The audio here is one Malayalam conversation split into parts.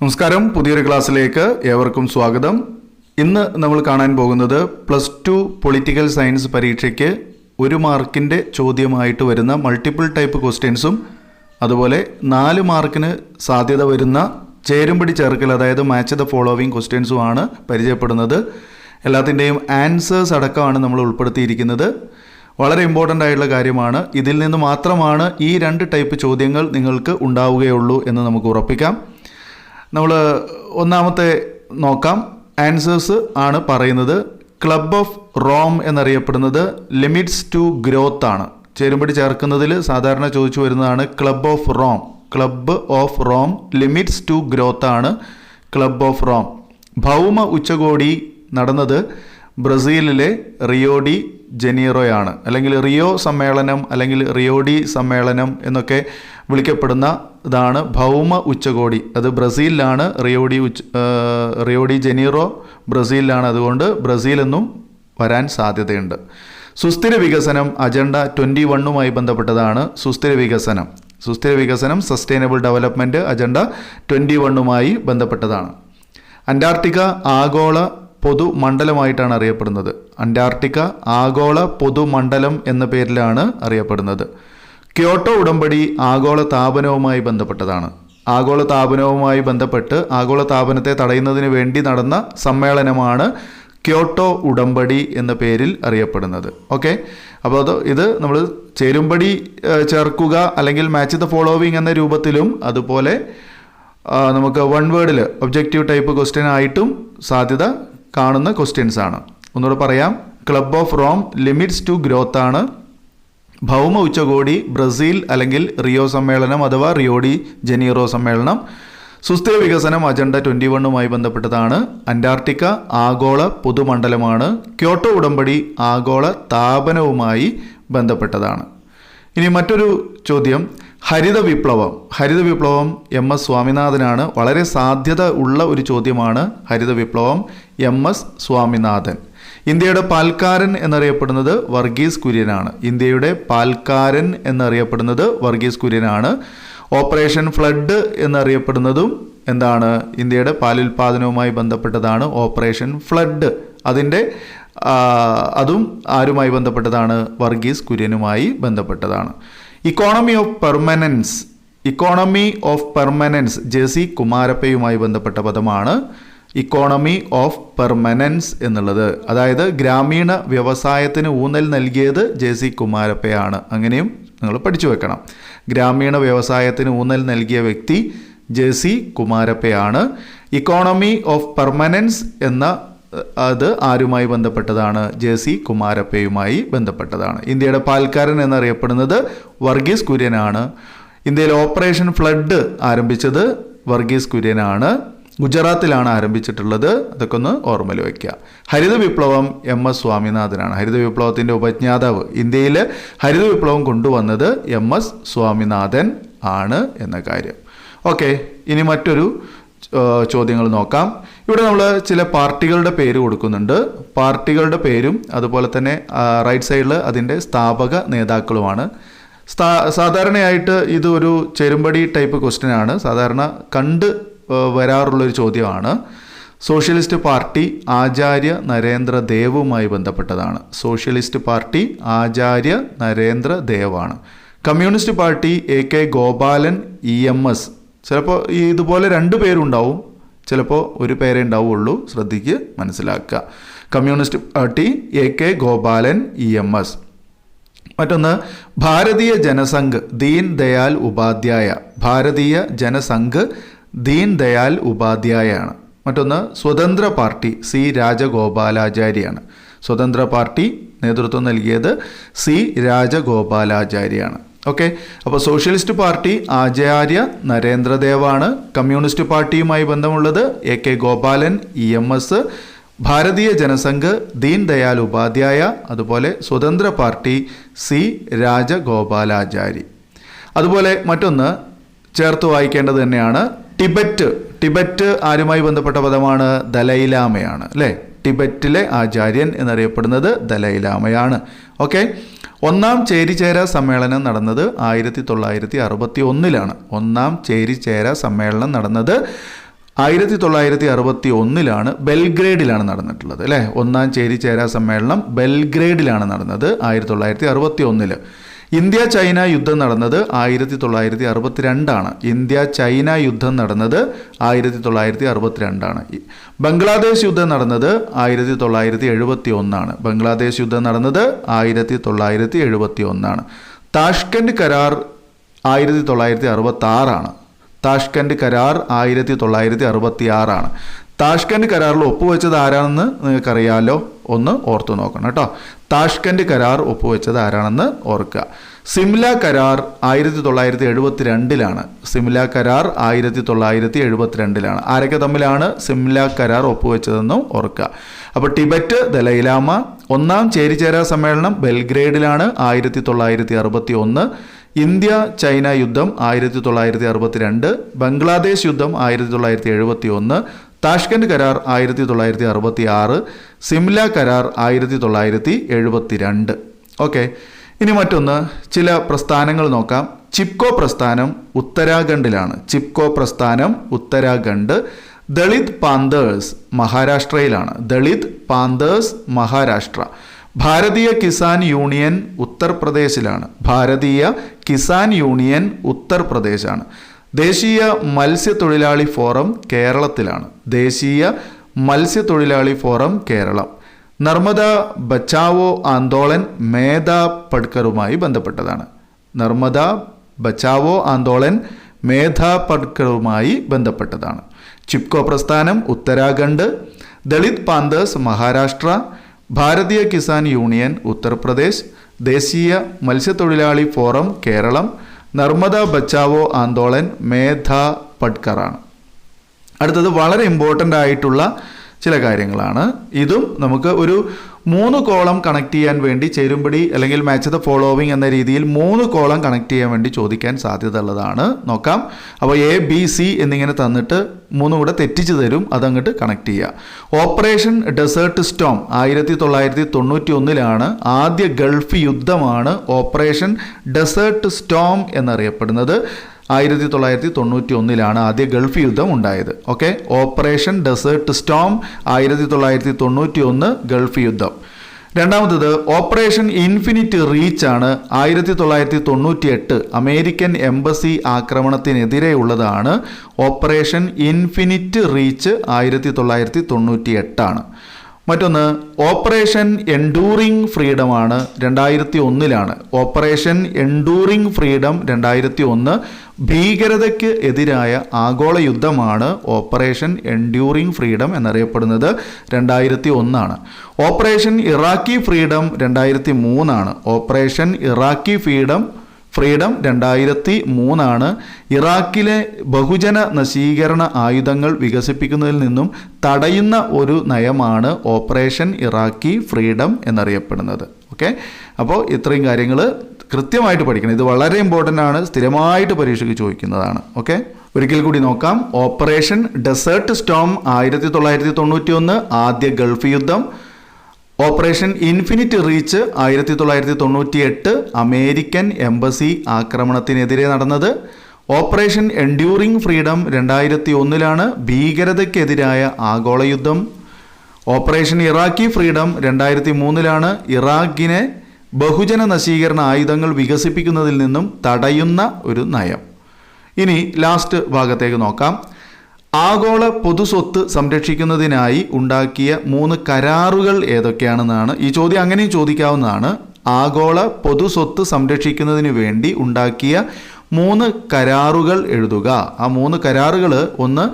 നമസ്കാരം, പുതിയൊരു ക്ലാസ്സിലേക്ക് ഏവർക്കും സ്വാഗതം. ഇന്ന് നമ്മൾ കാണാൻ പോകുന്നത് +2 പൊളിറ്റിക്കൽ സയൻസ് പരീക്ഷയ്ക്ക് 1 മാർക്കിൻ്റെ ചോദ്യമായിട്ട് വരുന്ന മൾട്ടിപ്പിൾ ടൈപ്പ് ക്വസ്റ്റ്യൻസും അതുപോലെ 4 മാർക്കിന് സാധ്യത വരുന്ന ചേരുംപടി ചേർക്കൽ, അതായത് മാച്ച് ദ ഫോളോവിങ് ക്വസ്റ്റ്യൻസുമാണ് പരിചയപ്പെടുന്നത്. എല്ലാത്തിൻ്റെയും ആൻസേഴ്സ് അടക്കമാണ് നമ്മൾ ഉൾപ്പെടുത്തിയിരിക്കുന്നത്. വളരെ ഇമ്പോർട്ടൻ്റ് ആയിട്ടുള്ള കാര്യമാണ്. ഇതിൽ നിന്ന് മാത്രമാണ് ഈ 2 ടൈപ്പ് ചോദ്യങ്ങൾ നിങ്ങൾക്ക് ഉണ്ടാവുകയുള്ളൂ എന്ന് നമുക്ക് ഉറപ്പിക്കാം. നമ്മൾ ഒന്നാമത്തെ നോക്കാം. ആൻസേഴ്സ് ആണ് പറയുന്നത്. ക്ലബ് ഓഫ് റോം എന്നറിയപ്പെടുന്നത് ലിമിറ്റ്സ് ടു ഗ്രോത്ത് ആണ്. ചേരുംപടി ചേർക്കുന്നതിൽ സാധാരണ ചോദിച്ചു വരുന്നതാണ് club of Rome. Club of Rome limits to growth ആണ് ക്ലബ് ഓഫ് റോം. ഭൗമ ഉച്ചകോടി നടന്നത് ബ്രസീലിലെ റിയോ ഡി ജനീറോയാണ്, അല്ലെങ്കിൽ റിയോ സമ്മേളനം അല്ലെങ്കിൽ റിയോ ഡി സമ്മേളനം എന്നൊക്കെ വിളിക്കപ്പെടുന്ന ഇതാണ് ഭൗമ ഉച്ചകോടി. അത് ബ്രസീലിലാണ്. റിയോ ഡി ജനീറോ ബ്രസീലിലാണ്. അതുകൊണ്ട് ബ്രസീൽ എന്നും വരാൻ സാധ്യതയുണ്ട്. സുസ്ഥിര വികസനം അജണ്ട 21 ബന്ധപ്പെട്ടതാണ്. സുസ്ഥിര വികസനം സസ്റ്റൈനബിൾ ഡെവലപ്മെൻറ്റ് അജണ്ട 21 ബന്ധപ്പെട്ടതാണ്. അന്റാർട്ടിക്ക ആഗോള പൊതുമണ്ഡലമായിട്ടാണ് അറിയപ്പെടുന്നത്. അന്റാർട്ടിക്ക ആഗോള പൊതുമണ്ഡലം എന്ന പേരിലാണ് അറിയപ്പെടുന്നത്. ക്യോട്ടോ ഉടമ്പടി ആഗോള താപനവുമായി ബന്ധപ്പെട്ടതാണ്. ആഗോള താപനവുമായി ബന്ധപ്പെട്ട് ആഗോള താപനത്തെ തടയുന്നതിന് വേണ്ടി നടന്ന സമ്മേളനമാണ് ക്യോട്ടോ ഉടമ്പടി എന്ന പേരിൽ അറിയപ്പെടുന്നത്. ഓക്കെ, അപ്പോൾ ഇത് നമ്മൾ ചേരുംപടി ചേർക്കുക അല്ലെങ്കിൽ മാച്ച് ദ ഫോളോവിങ് എന്ന രൂപത്തിലും അതുപോലെ നമുക്ക് വൺ വേർഡിൽ ഒബ്ജക്റ്റീവ് ടൈപ്പ് ക്വസ്റ്റ്യൻ ആയിട്ടും സാധ്യത കാണുന്ന ക്വസ്റ്റ്യൻസ് ആണ്. ഒന്നുകൂടെ പറയാം. Club of Rome limits to growth ആണ്. ഭൗമ ഉച്ചകോടി ബ്രസീൽ അല്ലെങ്കിൽ റിയോ സമ്മേളനം അഥവാ റിയോ ഡി ജനീറോ സമ്മേളനം. സുസ്ഥിര വികസനം അജണ്ട 21 ബന്ധപ്പെട്ടതാണ്. അന്റാർട്ടിക്ക ആഗോള പൊതുമണ്ഡലമാണ്. ക്യോട്ടോ ഉടമ്പടി ആഗോള താപനവുമായി ബന്ധപ്പെട്ടതാണ്. ഇനി മറ്റൊരു ചോദ്യം, ഹരിത വിപ്ലവം MS സ്വാമിനാഥനാണ്. വളരെ സാധ്യത ഉള്ള ഒരു ചോദ്യമാണ് ഹരിത വിപ്ലവം. MS സ്വാമിനാഥൻ. ഇന്ത്യയുടെ പാൽക്കാരൻ എന്നറിയപ്പെടുന്നത് വർഗീസ് കുര്യനാണ്. ഇന്ത്യയുടെ പാൽക്കാരൻ എന്നറിയപ്പെടുന്നത് വർഗീസ് കുര്യനാണ്. ഓപ്പറേഷൻ ഫ്ലഡ് എന്നറിയപ്പെടുന്നതും എന്താണ്? ഇന്ത്യയുടെ പാലുൽപാദനവുമായി ബന്ധപ്പെട്ടതാണ് ഓപ്പറേഷൻ ഫ്ലഡ്. അതും ആരുമായി ബന്ധപ്പെട്ടതാണ്? വർഗീസ് കുര്യനുമായി ബന്ധപ്പെട്ടതാണ്. ഇക്കോണമി ഓഫ് പെർമനൻസ് JC കുമാരപ്പയുമായി ബന്ധപ്പെട്ട പദമാണ്. ഇക്കോണമി ഓഫ് പെർമനൻസ് എന്നുള്ളത്, അതായത് ഗ്രാമീണ വ്യവസായത്തിന് ഊന്നൽ നൽകിയത് JC കുമാരപ്പയാണ്. അങ്ങനെയും നിങ്ങൾ പഠിച്ചു വെക്കണം. ഗ്രാമീണ വ്യവസായത്തിന് ഊന്നൽ നൽകിയ വ്യക്തി JC കുമാരപ്പയാണ്. ഇക്കോണമി ഓഫ് പെർമനൻസ് എന്ന അത് ആരുമായി ബന്ധപ്പെട്ടതാണ്? JC കുമാരപ്പയുമായി ബന്ധപ്പെട്ടതാണ്. ഇന്ത്യയുടെ പാൽക്കാരൻ എന്നറിയപ്പെടുന്നത് വർഗീസ് കുര്യനാണ്. ഇന്ത്യയിൽ ഓപ്പറേഷൻ ഫ്ലഡ് ആരംഭിച്ചത് വർഗീസ് കുര്യനാണ്. ഗുജറാത്തിലാണ് ആരംഭിച്ചിട്ടുള്ളത്. അതൊക്കെ ഒന്ന് ഓർമ്മയിൽ വയ്ക്കുക. ഹരിത വിപ്ലവം MS സ്വാമിനാഥനാണ്. ഹരിത വിപ്ലവത്തിൻ്റെ ഉപജ്ഞാതാവ്, ഇന്ത്യയിൽ ഹരിത വിപ്ലവം കൊണ്ടുവന്നത് MS സ്വാമിനാഥൻ ആണ് എന്ന കാര്യം. ഓക്കെ, ഇനി മറ്റൊരു ചോദ്യങ്ങൾ നോക്കാം. ഇവിടെ നമ്മൾ ചില പാർട്ടികളുടെ പേര് കൊടുക്കുന്നുണ്ട്. പാർട്ടികളുടെ പേരും അതുപോലെ തന്നെ റൈറ്റ് സൈഡിൽ അതിൻ്റെ സ്ഥാപക നേതാക്കളുമാണ്. സാധാരണയായിട്ട് ഇത് ഒരു ചേരുംപടി ടൈപ്പ് ക്വസ്റ്റ്യൻ ആണ്. സാധാരണ കണ്ട് വരാറുള്ളൊരു ചോദ്യമാണ്. സോഷ്യലിസ്റ്റ് പാർട്ടി ആചാര്യ നരേന്ദ്ര ദേവുമായി ബന്ധപ്പെട്ടതാണ്. സോഷ്യലിസ്റ്റ് പാർട്ടി ആചാര്യ നരേന്ദ്ര ദേവാണ്. Communist party AK Gopalan EMS. ചിലപ്പോൾ ഇതുപോലെ 2 പേരുണ്ടാവും, ചിലപ്പോൾ ഒരു പേരേ ഉണ്ടാവുള്ളൂ. ശ്രദ്ധിക്ക്, മനസ്സിലാക്കുക. Communist party AK Gopalan EMS. മറ്റൊന്ന് ഭാരതീയ ജനസംഘ് ദീൻ ദയാൽ ഉപാധ്യായ. ഭാരതീയ ജനസംഘ് ദീൻ ദയാൽ ഉപാധ്യായാണ്. മറ്റൊന്ന് സ്വതന്ത്ര പാർട്ടി C രാജഗോപാലാചാരിയാണ്. സ്വതന്ത്ര പാർട്ടി നേതൃത്വം നൽകിയത് C രാജഗോപാലാചാരിയാണ്. ഓക്കെ, അപ്പോൾ സോഷ്യലിസ്റ്റ് പാർട്ടി ആചാര്യ നരേന്ദ്രദേവാണ്. കമ്മ്യൂണിസ്റ്റ് പാർട്ടിയുമായി ബന്ധമുള്ളത് AK ഗോപാലൻ EMS. ഭാരതീയ ജനസംഘ് ദീൻ ദയാൽ ഉപാധ്യായ. അതുപോലെ സ്വതന്ത്ര പാർട്ടി C രാജഗോപാലാചാരി. അതുപോലെ മറ്റൊന്ന് ചേർത്ത് വായിക്കേണ്ടത് തന്നെയാണ്. ടിബറ്റ് ആരുമായി ബന്ധപ്പെട്ട പദമാണ്? ദലൈലാമയാണ്. അല്ലേ? ടിബറ്റിലെ ആചാര്യൻ എന്നറിയപ്പെടുന്നത് ദലൈലാമയാണ്. ഓക്കെ, ഒന്നാം ചേരിചേര സമ്മേളനം നടന്നത് 1961. ഒന്നാം ചേരിചേര സമ്മേളനം നടന്നത് 1961 ബെൽഗ്രേഡിലാണ് നടന്നിട്ടുള്ളത് അല്ലേ. ഒന്നാം ചേരിചേരാ സമ്മേളനം ബെൽഗ്രേഡിലാണ് നടന്നത് 1961. ഇന്ത്യ ചൈന യുദ്ധം നടന്നത് 1962. ഇന്ത്യ ചൈന യുദ്ധം നടന്നത് 1962. ബംഗ്ലാദേശ് യുദ്ധം നടന്നത് 1971. ബംഗ്ലാദേശ് യുദ്ധം നടന്നത് 1971. താഷ്കന്റ് കരാർ 1966. താഷ്കന്റ് കരാർ 1966. താഷ്കന്റ് കരാറിൽ ഒപ്പുവെച്ചത് ആരാണെന്ന് നിങ്ങൾക്കറിയാമല്ലോ, ഒന്ന് ഓർത്തു നോക്കണം കേട്ടോ. താഷ്കന്റ് കരാർ ഒപ്പുവെച്ചത് ആരാണെന്ന് ഓർക്കുക. സിംല കരാർ 1972. സിംല കരാർ 1972. ആരൊക്കെ തമ്മിലാണ് സിംല കരാർ ഒപ്പുവെച്ചതെന്നും ഓർക്കുക. അപ്പോൾ ടിബറ്റ് ദലൈലാമ. ഒന്നാം ചേരിചേരാ സമ്മേളനം ബെൽഗ്രേഡിലാണ് 1961. ഇന്ത്യ ചൈന യുദ്ധം 1962. ബംഗ്ലാദേശ് യുദ്ധം 1971. താഷ്കന്റ് കരാർ 1966. സിംല കരാർ 1972. ഓക്കെ, ഇനി മറ്റൊന്ന് ചില പ്രസ്ഥാനങ്ങൾ നോക്കാം. ചിപ്കോ പ്രസ്ഥാനം ഉത്തരാഖണ്ഡിലാണ്. ചിപ്കോ പ്രസ്ഥാനം Uttarakhand. Dalit Panthers മഹാരാഷ്ട്രയിലാണ്. Dalit Panthers Maharashtra. Bharatiya Kisan union ഉത്തർപ്രദേശിലാണ്. Bharatiya Kisan union ഉത്തർപ്രദേശാണ്. ദേശീയ മത്സ്യത്തൊഴിലാളി ഫോറം കേരളത്തിലാണ്. ദേശീയ മത്സ്യത്തൊഴിലാളി ഫോറം കേരളം. നർമ്മദ ബച്ചാവോ ആന്തോളൻ മേധാ പട്കറുമായി ബന്ധപ്പെട്ടതാണ്. നർമ്മദ ബച്ചാവോ ആന്തോളൻ മേധാ പട്കറുമായി ബന്ധപ്പെട്ടതാണ്. ചിപ്കോ പ്രസ്ഥാനം ഉത്തരാഖണ്ഡ്. ദളിത് പാന്തേഴ്സ് മഹാരാഷ്ട്ര. ഭാരതീയ കിസാൻ യൂണിയൻ ഉത്തർപ്രദേശ്. ദേശീയ മത്സ്യത്തൊഴിലാളി ഫോറം കേരളം. നർമ്മദ ബച്ചാവോ ആന്തോളൻ മേധാ പട്കറാണ്. അടുത്തത് വളരെ ഇമ്പോർട്ടൻ്റ് ആയിട്ടുള്ള ചില കാര്യങ്ങളാണ്. ഇതും നമുക്ക് ഒരു 3 കോളം കണക്ട് ചെയ്യാൻ വേണ്ടി ചേരുംപടി അല്ലെങ്കിൽ മാച്ച് ദ ഫോളോവിങ് എന്ന രീതിയിൽ 3 കോളം കണക്ട് ചെയ്യാൻ വേണ്ടി ചോദിക്കാൻ സാധ്യത ഉള്ളതാണ്. നോക്കാം. അപ്പോൾ എ ബി സി എന്നിങ്ങനെ തന്നിട്ട് 3 കൂടെ തെറ്റിച്ച് തരും, അതങ്ങോട്ട് കണക്ട് ചെയ്യുക. ഓപ്പറേഷൻ ഡെസേർട്ട് സ്റ്റോം 1991 ആദ്യ ഗൾഫ് യുദ്ധമാണ് ഓപ്പറേഷൻ ഡെസേർട്ട് സ്റ്റോം എന്നറിയപ്പെടുന്നത്. 1991 ആദ്യ ഗൾഫ് യുദ്ധം ഉണ്ടായത്. Okay, operation desert storm 1991 gulf യുദ്ധം. രണ്ടാമത്തത് ഓപ്പറേഷൻ ഇൻഫിനിറ്റ് റീച്ച് ആണ്. 1998 അമേരിക്കൻ എംബസി ആക്രമണത്തിനെതിരെയുള്ളതാണ്. Operation infinite reach 1998. മറ്റൊന്ന് ഓപ്പറേഷൻ എൻഡൂറിങ് ഫ്രീഡം ആണ്. 2001 ഓപ്പറേഷൻ എൻഡൂറിങ് ഫ്രീഡം 2001 ഭീകരതയ്ക്ക് എതിരായ ആഗോള യുദ്ധമാണ്. ഓപ്പറേഷൻ എൻഡ്യൂറിങ് ഫ്രീഡം എന്നറിയപ്പെടുന്നത് 2001. Operation Iraqi freedom 2003. Operation Iraqi freedom 2003. ഇറാഖിലെ ബഹുജന നശീകരണ ആയുധങ്ങൾ വികസിപ്പിക്കുന്നതിൽ നിന്നും തടയുന്ന ഒരു നയമാണ് ഓപ്പറേഷൻ ഇറാഖി ഫ്രീഡം എന്നറിയപ്പെടുന്നത്. ഓക്കെ, അപ്പോൾ ഇത്രയും കാര്യങ്ങൾ കൃത്യമായിട്ട് പഠിക്കണം. ഇത് വളരെ ഇമ്പോർട്ടൻ്റ് ആണ്, സ്ഥിരമായിട്ട് പരീക്ഷയ്ക്ക് ചോദിക്കുന്നതാണ്. ഓക്കെ, ഒരിക്കൽ കൂടി നോക്കാം. ഓപ്പറേഷൻ ഡെസേർട്ട് സ്റ്റോം 1991 ആദ്യ ഗൾഫ് യുദ്ധം. Operation infinite reach 1998 American embassy ആക്രമണത്തിനെതിരെ നടന്നത്. ഓപ്പറേഷൻ എൻഡ്യൂറിങ് ഫ്രീഡം 2001 ഭീകരതയ്ക്കെതിരായ ആഗോള യുദ്ധം. ഓപ്പറേഷൻ ഇറാഖി ഫ്രീഡം 2003 ഇറാഖിനെ ബഹുജന നശീകരണ ആയുധങ്ങൾ വികസിപ്പിക്കുന്നതിൽ നിന്നും തടയുന്ന ഒരു നയം. ഇനി ലാസ്റ്റ് ഭാഗത്തേക്ക് നോക്കാം. ആഗോള പൊതുസ്വത്ത് സംരക്ഷിക്കുന്നതിനായി ഉണ്ടാക്കിയ 3 കരാറുകൾ ഏതൊക്കെയാണെന്നാണ് ഈ ചോദ്യം. അങ്ങനെയും ചോദിക്കാവുന്നതാണ്. ആഗോള പൊതുസ്വത്ത് സംരക്ഷിക്കുന്നതിന് വേണ്ടി ഉണ്ടാക്കിയ 3 കരാറുകൾ എഴുതുക. ആ 3 കരാറുകൾ: 1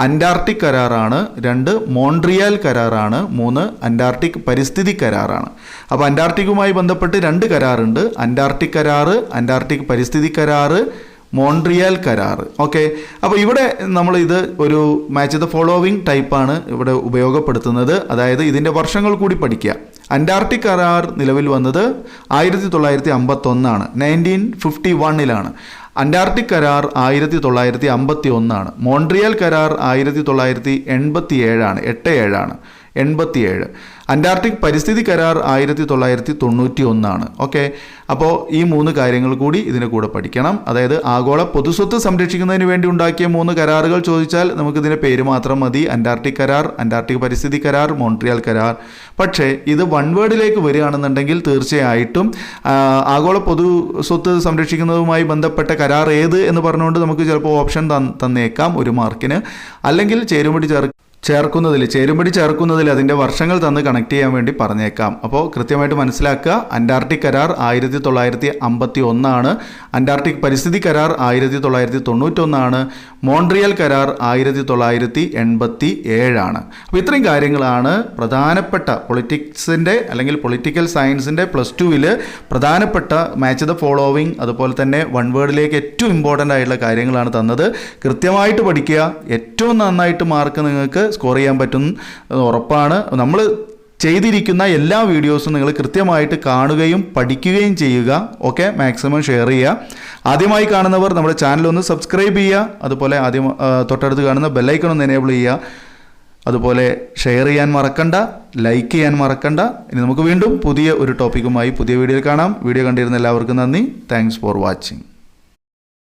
അന്റാർട്ടിക് കരാറാണ്, 2 മോൺട്രിയൽ കരാറാണ്, 3 അന്റാർട്ടിക് പരിസ്ഥിതി കരാറാണ്. അപ്പോൾ അന്റാർട്ടിക്കുമായി ബന്ധപ്പെട്ട് 2 കരാറുണ്ട്. അന്റാർട്ടിക് കരാറ്, അന്റാർട്ടിക് പരിസ്ഥിതി കരാറ്, മോൺട്രിയൽ കരാർ. ഓക്കെ, അപ്പോൾ ഇവിടെ നമ്മൾ ഇത് ഒരു മാച്ച് ദ ഫോളോവിങ് ടൈപ്പാണ് ഇവിടെ ഉപയോഗപ്പെടുത്തുന്നത്. അതായത് ഇതിൻ്റെ വർഷങ്ങൾ കൂടി പഠിക്കുക. അന്റാർട്ടിക് കരാർ നിലവിൽ വന്നത് 1951 1951 അന്റാർട്ടിക് കരാർ 1951 മോൺട്രിയൽ കരാർ 1987 87. അന്റാർട്ടിക് പരിസ്ഥിതി കരാർ 1991. ഓക്കെ, അപ്പോൾ ഈ 3 കാര്യങ്ങൾ കൂടി ഇതിന് കൂടെ പഠിക്കണം. അതായത് ആഗോള പൊതുസ്വത്ത് സംരക്ഷിക്കുന്നതിന് വേണ്ടി ഉണ്ടാക്കിയ 3 കരാറുകൾ ചോദിച്ചാൽ നമുക്കിതിൻ്റെ പേര് മാത്രം മതി. അന്റാർട്ടിക് കരാർ, അന്റാർട്ടിക് പരിസ്ഥിതി കരാർ, മോൺട്രിയൽ കരാർ. പക്ഷേ ഇത് വൺ വേർഡിലേക്ക് വരികയാണെന്നുണ്ടെങ്കിൽ തീർച്ചയായിട്ടും ആഗോള പൊതുസ്വത്ത് സംരക്ഷിക്കുന്നതുമായി ബന്ധപ്പെട്ട കരാർ ഏത് എന്ന് പറഞ്ഞുകൊണ്ട് നമുക്ക് ചിലപ്പോൾ ഓപ്ഷൻ തന്നേക്കാം 1 മാർക്കിന്. അല്ലെങ്കിൽ ചേരുംപടി ചേർക്കുന്നതിൽ അതിൻ്റെ വർഷങ്ങൾ തന്ന് കണക്ട് ചെയ്യാൻ വേണ്ടി പറഞ്ഞേക്കാം. അപ്പോൾ കൃത്യമായിട്ട് മനസ്സിലാക്കുക. അന്റാർട്ടിക് കരാർ 1951, അന്റാർട്ടിക് പരിസ്ഥിതി കരാർ 1991, മോൺട്രിയൽ കരാർ 1987. അപ്പോൾ ഇത്രയും കാര്യങ്ങളാണ് പ്രധാനപ്പെട്ട പൊളിറ്റിക്സിൻ്റെ അല്ലെങ്കിൽ പൊളിറ്റിക്കൽ സയൻസിൻ്റെ +2 പ്രധാനപ്പെട്ട മാച്ച് ദ ഫോളോവിങ്, അതുപോലെ തന്നെ വൺ വേർഡിലേക്ക് ഏറ്റവും ഇമ്പോർട്ടൻ്റ് ആയിട്ടുള്ള കാര്യങ്ങളാണ് തന്നത്. കൃത്യമായിട്ട് പഠിക്കുക. ഏറ്റവും നന്നായിട്ട് മാർക്ക് നിങ്ങൾക്ക് സ്കോർ ചെയ്യാൻ പറ്റും ഉറപ്പാണ്. നമ്മൾ ചെയ്തിരിക്കുന്ന എല്ലാ വീഡിയോസും നിങ്ങൾ കൃത്യമായിട്ട് കാണുകയും പഠിക്കുകയും ചെയ്യുക. ഓക്കെ, മാക്സിമം ഷെയർ ചെയ്യുക. ആദ്യമായി കാണുന്നവർ നമ്മുടെ ചാനൽ ഒന്ന് സബ്സ്ക്രൈബ് ചെയ്യുക. അതുപോലെ തൊട്ടടുത്ത് കാണുന്ന ബെല്ലൈക്കൺ ഒന്ന് എനേബിൾ ചെയ്യുക. അതുപോലെ ഷെയർ ചെയ്യാൻ മറക്കണ്ട, ലൈക്ക് ചെയ്യാൻ മറക്കണ്ട. ഇനി നമുക്ക് വീണ്ടും പുതിയ ഒരു ടോപ്പിക്കുമായി പുതിയ വീഡിയോയിൽ കാണാം. വീഡിയോ കണ്ടിരുന്ന എല്ലാവർക്കും നന്ദി. Thanks for watching.